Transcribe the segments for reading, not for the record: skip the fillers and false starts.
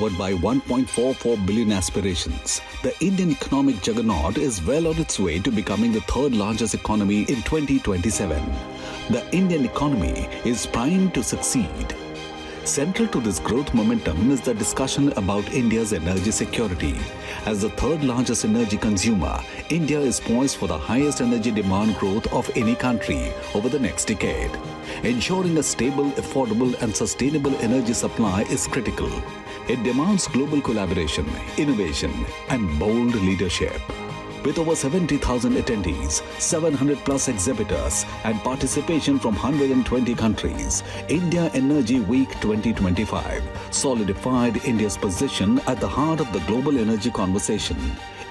powered by 1.44 billion aspirations. The Indian economic juggernaut is well on its way to becoming the third largest economy in 2027. The Indian economy is primed to succeed. Central to this growth momentum is the discussion about India's energy security. As the third largest energy consumer, India is poised for the highest energy demand growth of any country over the next decade. Ensuring a stable, affordable and sustainable energy supply is critical. It demands global collaboration, innovation and bold leadership. With over 70,000 attendees, 700 plus exhibitors and participation from 120 countries, India Energy Week 2025 solidified India's position at the heart of the global energy conversation.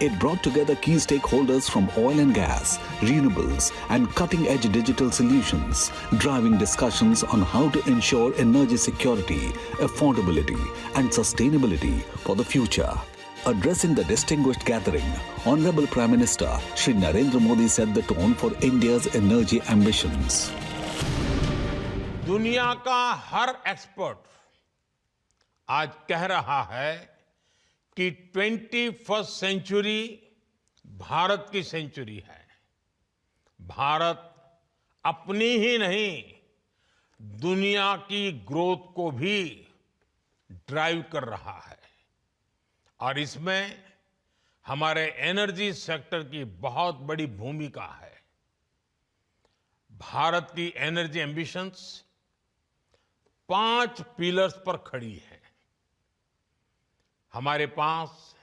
It brought together key stakeholders from oil and gas, renewables and cutting-edge digital solutions, driving discussions on how to ensure energy security, affordability and sustainability for the future. Addressing the distinguished gathering, Honorable Prime Minister Shri Narendra Modi set the tone for India's energy ambitions. दुनिया का हर expert आज कह रहा है कि 21st century Bharat की century है। भारत अपनी ही नहीं, दुनिया की ग्रोथ को भी ड्राइव कर रहा है और इसमें हमारे एनर्जी सेक्टर की बहुत बड़ी भूमिका है। भारत की एनर्जी एम्बिशंस 5 पिलर्स पर खड़ी है। हमारे पास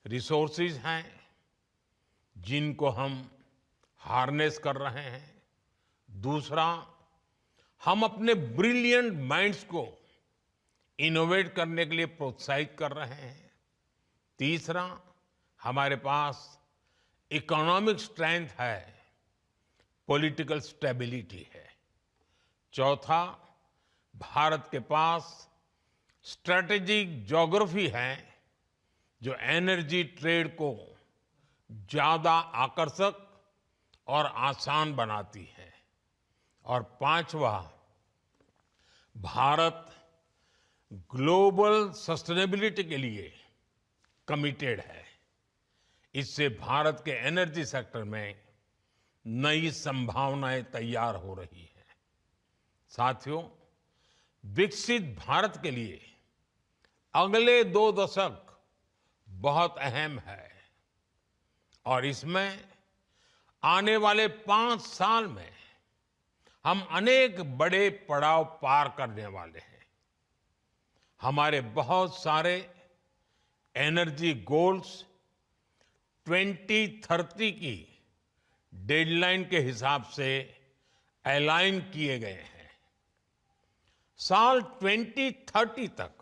रिसोर्सेज हैं जिनको हम हार्नेस कर रहे हैं। दूसरा, हम अपने ब्रिलियंट माइंड्स को इनोवेट करने के लिए प्रोत्साहित कर रहे हैं। तीसरा, हमारे पास इकोनॉमिक स्ट्रेंथ है, पॉलिटिकल स्टेबिलिटी है। चौथा, भारत के पास स्ट्रेटेजिक ज्योग्राफी है जो एनर्जी ट्रेड को ज्यादा आकर्षक और आसान बनाती है। और पांचवा, भारत ग्लोबल सस्टेनेबिलिटी के लिए कमिटेड है। इससे भारत के एनर्जी सेक्टर में नई संभावनाएं तैयार हो रही हैं। साथियों, विकसित भारत के लिए अगले 2 दशक बहुत अहम है और इसमें आने वाले 5 साल में हम अनेक बड़े पड़ाव पार करने वाले हैं। हमारे बहुत सारे एनर्जी गोल्स 2030 की डेडलाइन के हिसाब से अलाइन किए गए हैं। साल 2030 तक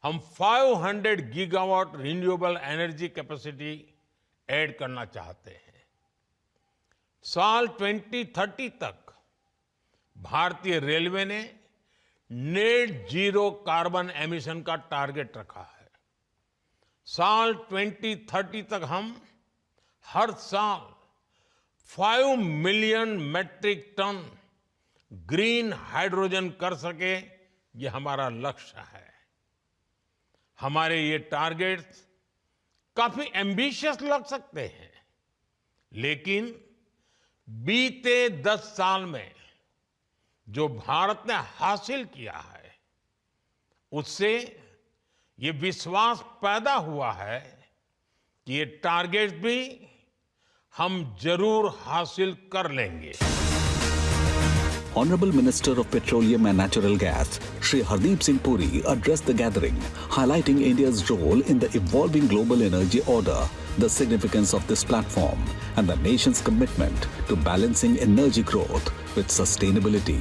हम 500 gigawatt renewable energy capacity add करना चाहते हैं। साल 2030 तक भारतीय रेलवे ने नेट जीरो कार्बन एमिशन का टारगेट रखा है। साल 2030 तक हम हर साल 5 million metric ton green hydrogen कर सके, ये हमारा लक्ष्य है। हमारे ये टारगेट्स काफी एम्बिशियस लग सकते हैं, लेकिन बीते 10 साल में जो भारत ने हासिल किया है, उससे ये विश्वास पैदा हुआ है कि ये टारगेट भी हम जरूर हासिल कर लेंगे। Honorable Minister of Petroleum and Natural Gas, Shri Hardeep Singh Puri addressed the gathering, highlighting India's role in the evolving global energy order, the significance of this platform, and the nation's commitment to balancing energy growth with sustainability.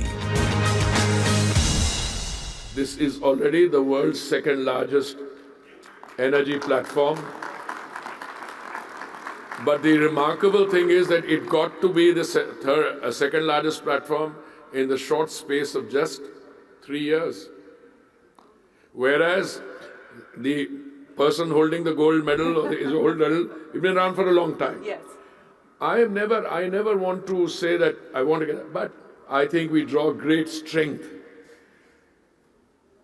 This is already the world's second largest energy platform. But the remarkable thing is that it got to be the second largest platform in the short space of just 3 years. Whereas the person holding the gold medal or the gold medal, it's been around for a long time. Yes. I never want to say that I want to get, but I think we draw great strength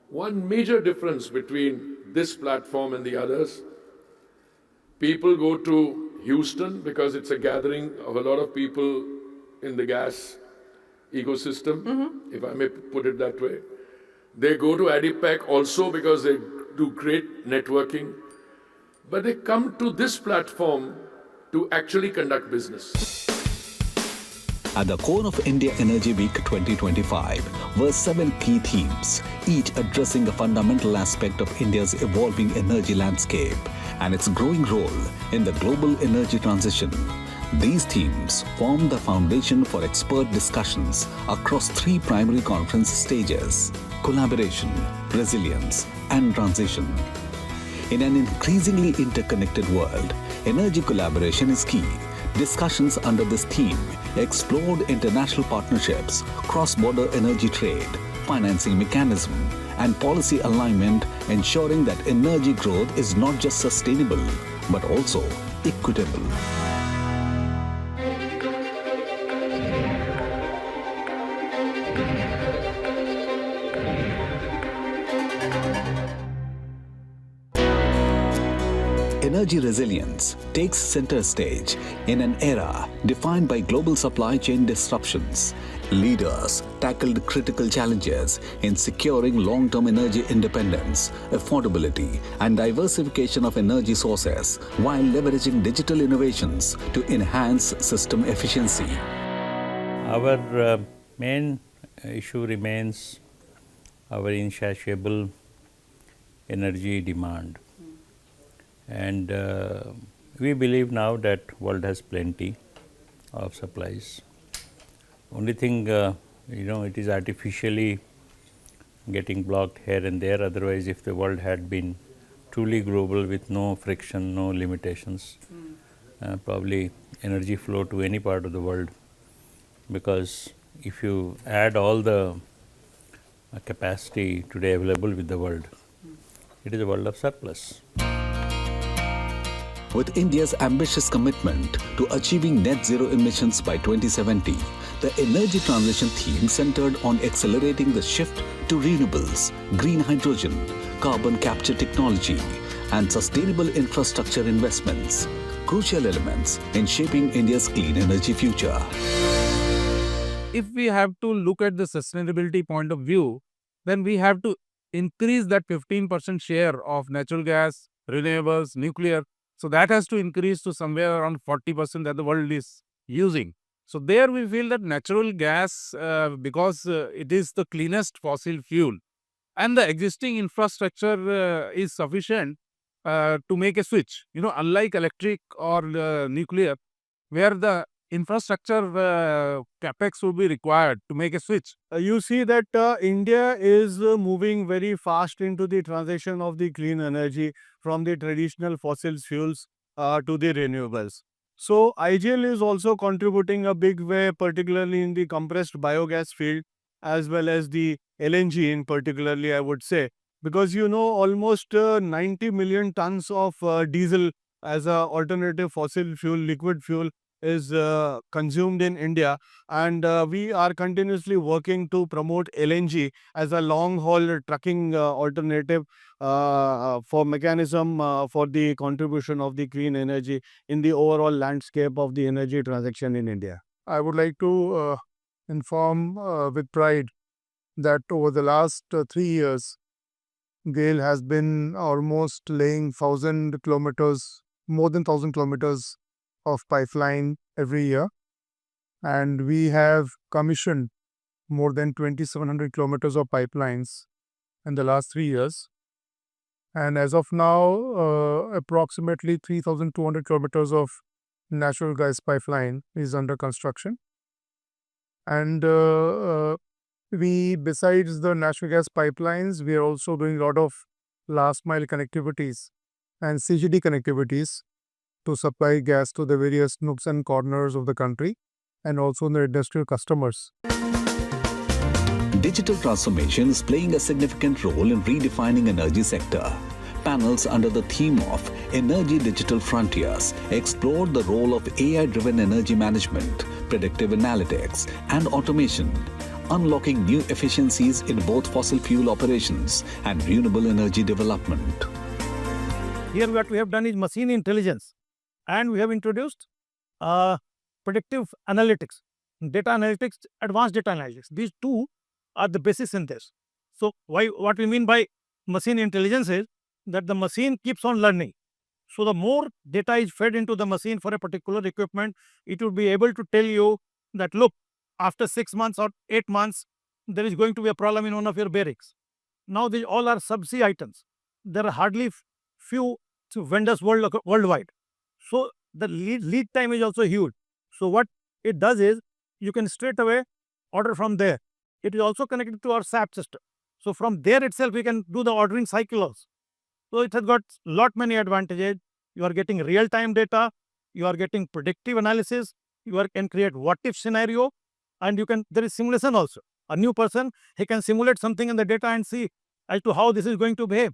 One major difference between this platform and the others, people go to Houston because it's a gathering of a lot of people in the gas ecosystem, if I may put it that way. They go to ADIPEC also because they do great networking. But they come to this platform to actually conduct business. At the core of India Energy Week 2025 were 7 key themes, each addressing a fundamental aspect of India's evolving energy landscape and its growing role in the global energy transition. These themes form the foundation for expert discussions across 3 primary conference stages: collaboration, resilience, and transition. In an increasingly interconnected world, energy collaboration is key. Discussions under this theme explored international partnerships, cross-border energy trade, financing mechanism, and policy alignment, ensuring that energy growth is not just sustainable, but also equitable. Energy resilience takes center stage in an era defined by global supply chain disruptions. Leaders tackled critical challenges in securing long-term energy independence, affordability, and diversification of energy sources while leveraging digital innovations to enhance system efficiency. Our main issue remains our insatiable energy demand. And we believe now that world has plenty of supplies. Only thing, it is artificially getting blocked here and there. Otherwise, if the world had been truly global with no friction, no limitations, probably energy flow to any part of the world. Because if you add all the capacity today available with the world, it is a world of surplus. With India's ambitious commitment to achieving net zero emissions by 2070, the energy transition theme centered on accelerating the shift to renewables, green hydrogen, carbon capture technology, and sustainable infrastructure investments, crucial elements in shaping India's clean energy future. If we have to look at the sustainability point of view, then we have to increase that 15% share of natural gas, renewables, nuclear. So that has to increase to somewhere around 40% that the world is using. So there we feel that natural gas, because it is the cleanest fossil fuel and the existing infrastructure is sufficient to make a switch. Unlike electric or nuclear, where the infrastructure capex will be required to make a switch. You see that India is moving very fast into the transition of the clean energy from the traditional fossil fuels to the renewables. So IGL is also contributing a big way, particularly in the compressed biogas field, as well as the LNG in particularly, I would say, because almost 90 million tons of diesel as a alternative fossil fuel, liquid fuel, is consumed in India, and we are continuously working to promote LNG as a long-haul trucking alternative for mechanism for the contribution of the clean energy in the overall landscape of the energy transaction in India. I would like to inform with pride that over the last 3 years, GAIL has been almost laying 1,000 kilometers, more than 1,000 kilometers of pipeline every year, and we have commissioned more than 2,700 kilometers of pipelines in the last 3 years, and as of now approximately 3,200 kilometers of natural gas pipeline is under construction. And we, besides the natural gas pipelines, we are also doing a lot of last mile connectivities and CGD connectivities to supply gas to the various nooks and corners of the country and also the industrial customers. Digital transformation is playing a significant role in redefining energy sector. Panels under the theme of Energy Digital Frontiers explored the role of AI-driven energy management, predictive analytics, and automation, unlocking new efficiencies in both fossil fuel operations and renewable energy development. Here what we have done is machine intelligence, and we have introduced predictive analytics, data analytics, advanced data analytics. These two are the basis in this. So what we mean by machine intelligence is that the machine keeps on learning. So the more data is fed into the machine for a particular equipment, it will be able to tell you that, look, after 6 months or 8 months, there is going to be a problem in one of your bearings. Now these all are subsea items. There are hardly few vendors worldwide. So the lead time is also huge. So what it does is you can straight away order from there. It is also connected to our SAP system. So from there itself we can do the ordering cycle also. So it has got lot many advantages. You are getting real-time data, you are getting predictive analysis, can create what-if scenario, and there is simulation also. A new person, he can simulate something in the data and see as to how this is going to behave.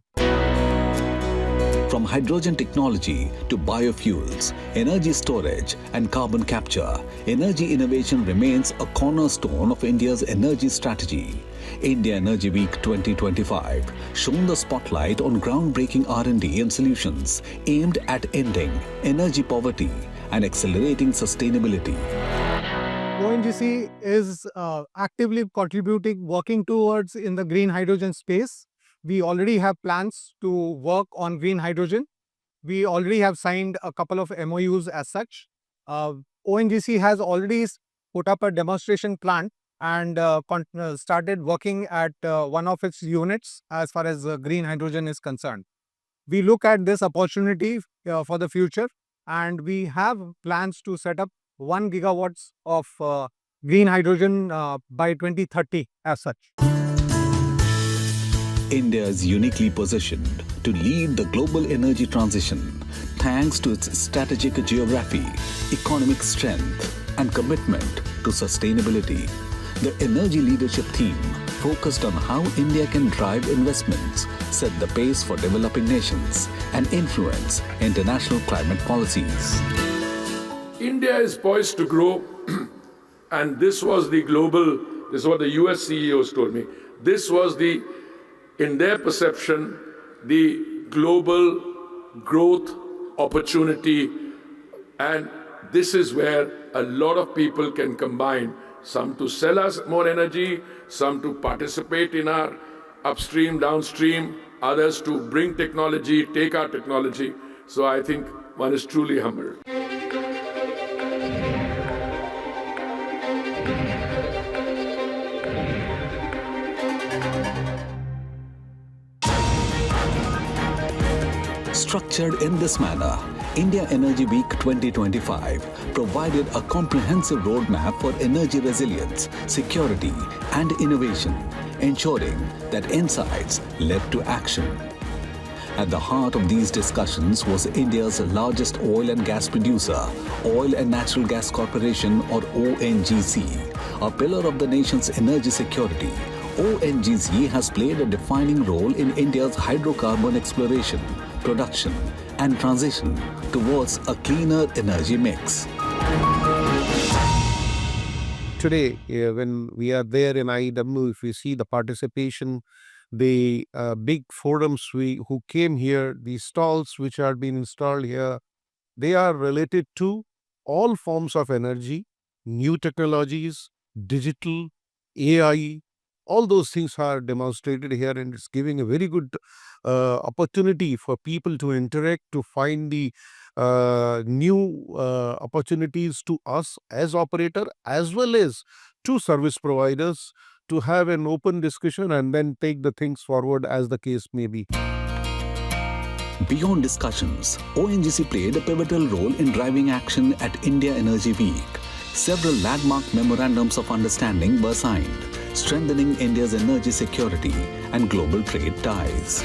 From hydrogen technology to biofuels, energy storage and carbon capture, energy innovation remains a cornerstone of India's energy strategy. India Energy Week 2025 shone the spotlight on groundbreaking R&D and solutions aimed at ending energy poverty and accelerating sustainability. ONGC is actively contributing, working towards in the green hydrogen space. We already have plans to work on green hydrogen. We already have signed a couple of MOUs as such. ONGC has already put up a demonstration plant and started working at one of its units as far as green hydrogen is concerned. We look at this opportunity for the future, and we have plans to set up 1 gigawatts of green hydrogen by 2030 as such. India is uniquely positioned to lead the global energy transition thanks to its strategic geography, economic strength, and commitment to sustainability. The Energy Leadership theme focused on how India can drive investments, set the pace for developing nations, and influence international climate policies. India is poised to grow, and this is what the US CEOs told me. This was in their perception, the global growth opportunity, and this is where a lot of people can combine, some to sell us more energy, some to participate in our upstream, downstream, others to bring technology, take our technology. So I think one is truly humbled. Structured in this manner, India Energy Week 2025 provided a comprehensive roadmap for energy resilience, security, and innovation, ensuring that insights led to action. At the heart of these discussions was India's largest oil and gas producer, Oil and Natural Gas Corporation, or ONGC, a pillar of the nation's energy security. ONGC has played a defining role in India's hydrocarbon exploration, production, and transition towards a cleaner energy mix. Today, when we are there in IEW, if we see the participation, the big forums who came here, the stalls which are being installed here, they are related to all forms of energy, new technologies, digital, AI, all those things are demonstrated here, and it's giving a very good opportunity for people to interact, to find the new opportunities to us as operator as well as to service providers to have an open discussion and then take the things forward as the case may be. Beyond discussions, ONGC played a pivotal role in driving action at India Energy Week. Several landmark memorandums of understanding were signed, strengthening India's energy security and global trade ties.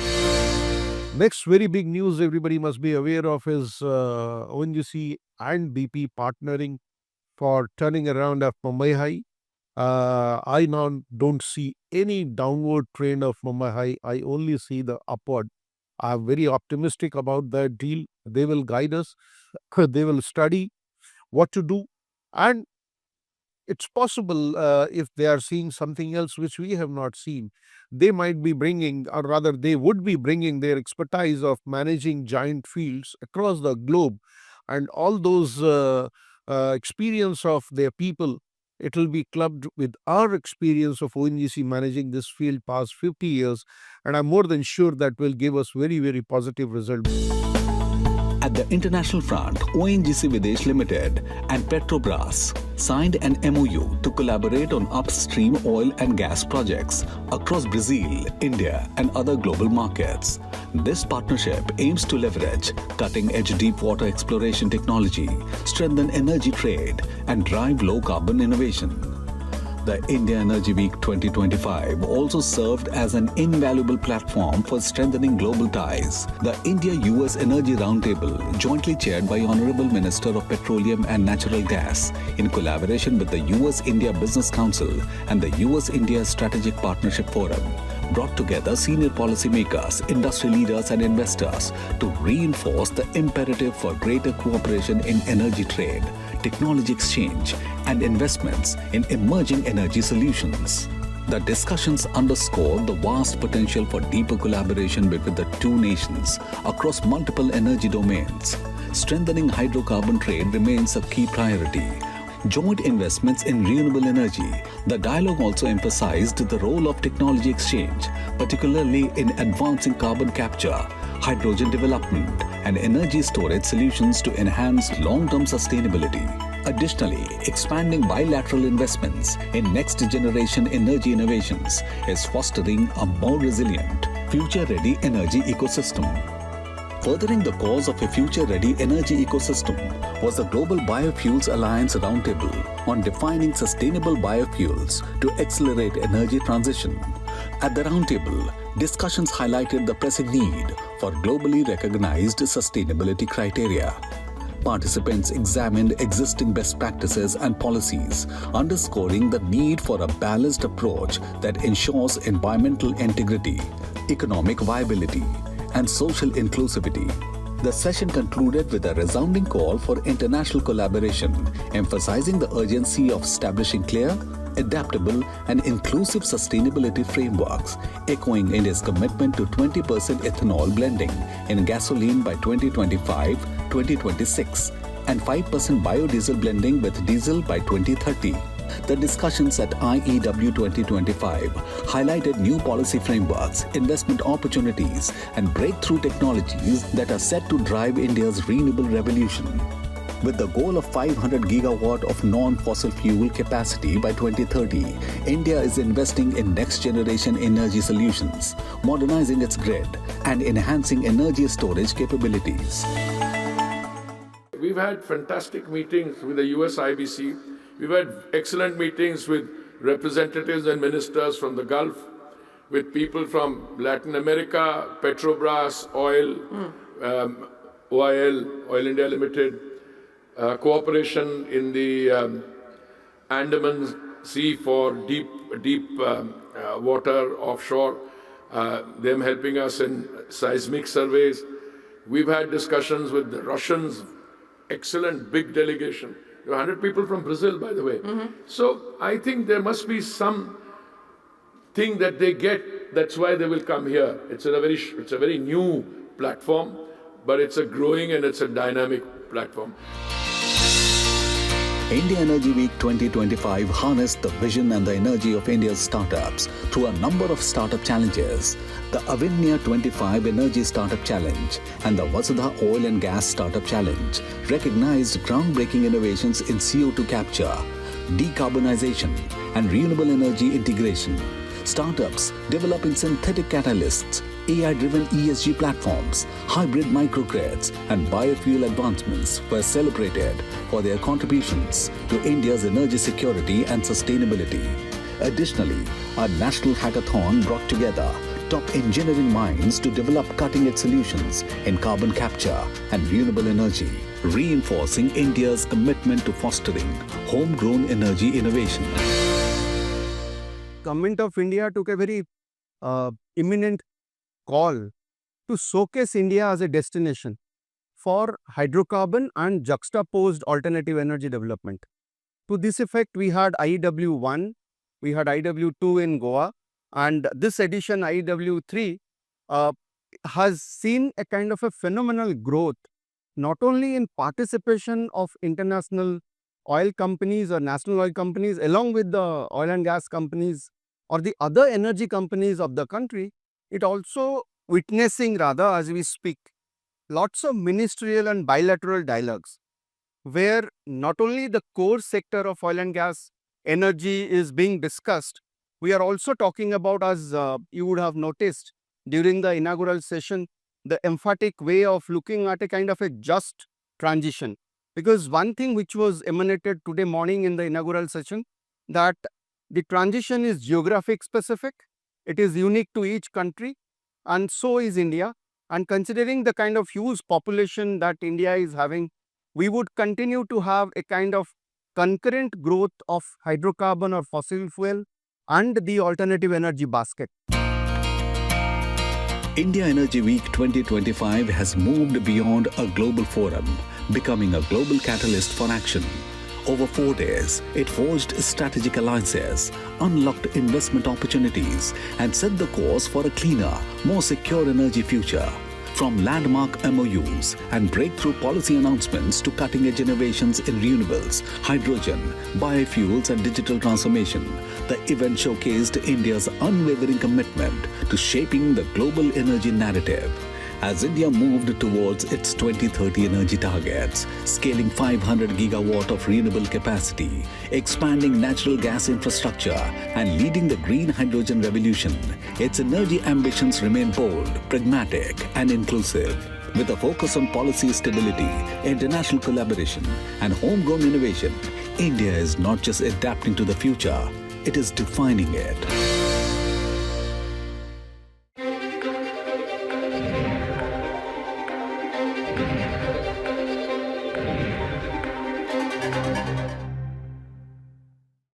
Next very big news everybody must be aware of is ONGC and BP partnering for turning around of Mumbai High. I now don't see any downward trend of Mumbai High. I only see the upward. I'm very optimistic about that deal. They will guide us. They will study what to do. And it's possible if they are seeing something else which we have not seen, they might be bringing, or rather they would be bringing their expertise of managing giant fields across the globe, and all those experience of their people, it will be clubbed with our experience of ONGC managing this field past 50 years, and I'm more than sure that will give us very, very positive results. At the international front, ONGC Videsh Limited and Petrobras signed an MOU to collaborate on upstream oil and gas projects across Brazil, India, and other global markets. This partnership aims to leverage cutting-edge deep water exploration technology, strengthen energy trade, and drive low-carbon innovation. The India Energy Week 2025 also served as an invaluable platform for strengthening global ties. The India-US Energy Roundtable, jointly chaired by Honorable Minister of Petroleum and Natural Gas, in collaboration with the US-India Business Council and the US-India Strategic Partnership Forum, brought together senior policymakers, industry leaders, and investors to reinforce the imperative for greater cooperation in energy trade, technology exchange, and investments in emerging energy solutions. The discussions underscored the vast potential for deeper collaboration between the two nations across multiple energy domains. Strengthening hydrocarbon trade remains a key priority. Joint investments in renewable energy. The dialogue also emphasized the role of technology exchange, particularly in advancing carbon capture, hydrogen development, and energy storage solutions to enhance long-term sustainability. Additionally, expanding bilateral investments in next-generation energy innovations is fostering a more resilient, future-ready energy ecosystem. Furthering the cause of a future-ready energy ecosystem was the Global Biofuels Alliance Roundtable on defining sustainable biofuels to accelerate energy transition. At the roundtable, discussions highlighted the pressing need for globally recognized sustainability criteria. Participants examined existing best practices and policies, underscoring the need for a balanced approach that ensures environmental integrity, economic viability, and social inclusivity. The session concluded with a resounding call for international collaboration, emphasizing the urgency of establishing clear, adaptable, and inclusive sustainability frameworks, echoing India's commitment to 20% ethanol blending in gasoline by 2025-2026 and 5% biodiesel blending with diesel by 2030. The discussions at IEW 2025 highlighted new policy frameworks, investment opportunities, and breakthrough technologies that are set to drive India's renewable revolution. With the goal of 500 gigawatt of non-fossil fuel capacity by 2030, India is investing in next-generation energy solutions, modernizing its grid, and enhancing energy storage capabilities. We've had fantastic meetings with the US IBC. We've had excellent meetings with representatives and ministers from the Gulf, with people from Latin America, Petrobras, Oil India Limited, cooperation in the Andaman Sea for deep water offshore, them helping us in seismic surveys. We've had discussions with the Russians, excellent big delegation. 100 people from Brazil, by the way. So I think there must be some thing that they get. That's why they will come here. It's a very new platform, but it's a growing and it's a dynamic platform. India Energy Week 2025 harnessed the vision and the energy of India's startups through a number of startup challenges. The Avinya 25 Energy Startup Challenge and the Vasudha Oil and Gas Startup Challenge recognized groundbreaking innovations in CO2 capture, decarbonization, and renewable energy integration. Startups developing synthetic catalysts, AI-driven ESG platforms, hybrid microgrids, and biofuel advancements were celebrated for their contributions to India's energy security and sustainability. Additionally, a national hackathon brought together top engineering minds to develop cutting-edge solutions in carbon capture and renewable energy, reinforcing India's commitment to fostering homegrown energy innovation. Government of India took a very imminent call to showcase India as a destination for hydrocarbon and juxtaposed alternative energy development. To this effect, we had IEW1, we had IEW2 in Goa, and this edition IEW3 has seen a kind of a phenomenal growth, not only in participation of international oil companies or national oil companies along with the oil and gas companies or the other energy companies of the country, it also witnessing rather as we speak lots of ministerial and bilateral dialogues where not only the core sector of oil and gas energy is being discussed, we are also talking about, as you would have noticed during the inaugural session, the emphatic way of looking at a kind of a just transition. Because one thing which was emanated today morning in the inaugural session, that the transition is geographic specific, it is unique to each country, and so is India. And considering the kind of huge population that India is having, we would continue to have a kind of concurrent growth of hydrocarbon or fossil fuel and the alternative energy basket. India Energy Week 2025 has moved beyond a global forum, becoming a global catalyst for action. Over 4 days, it forged strategic alliances, unlocked investment opportunities, and set the course for a cleaner, more secure energy future. From landmark MOUs and breakthrough policy announcements to cutting-edge innovations in renewables, hydrogen, biofuels and digital transformation, the event showcased India's unwavering commitment to shaping the global energy narrative. As India moved towards its 2030 energy targets, scaling 500 gigawatt of renewable capacity, expanding natural gas infrastructure, and leading the green hydrogen revolution, its energy ambitions remain bold, pragmatic, and inclusive. With a focus on policy stability, international collaboration, and homegrown innovation, India is not just adapting to the future, it is defining it.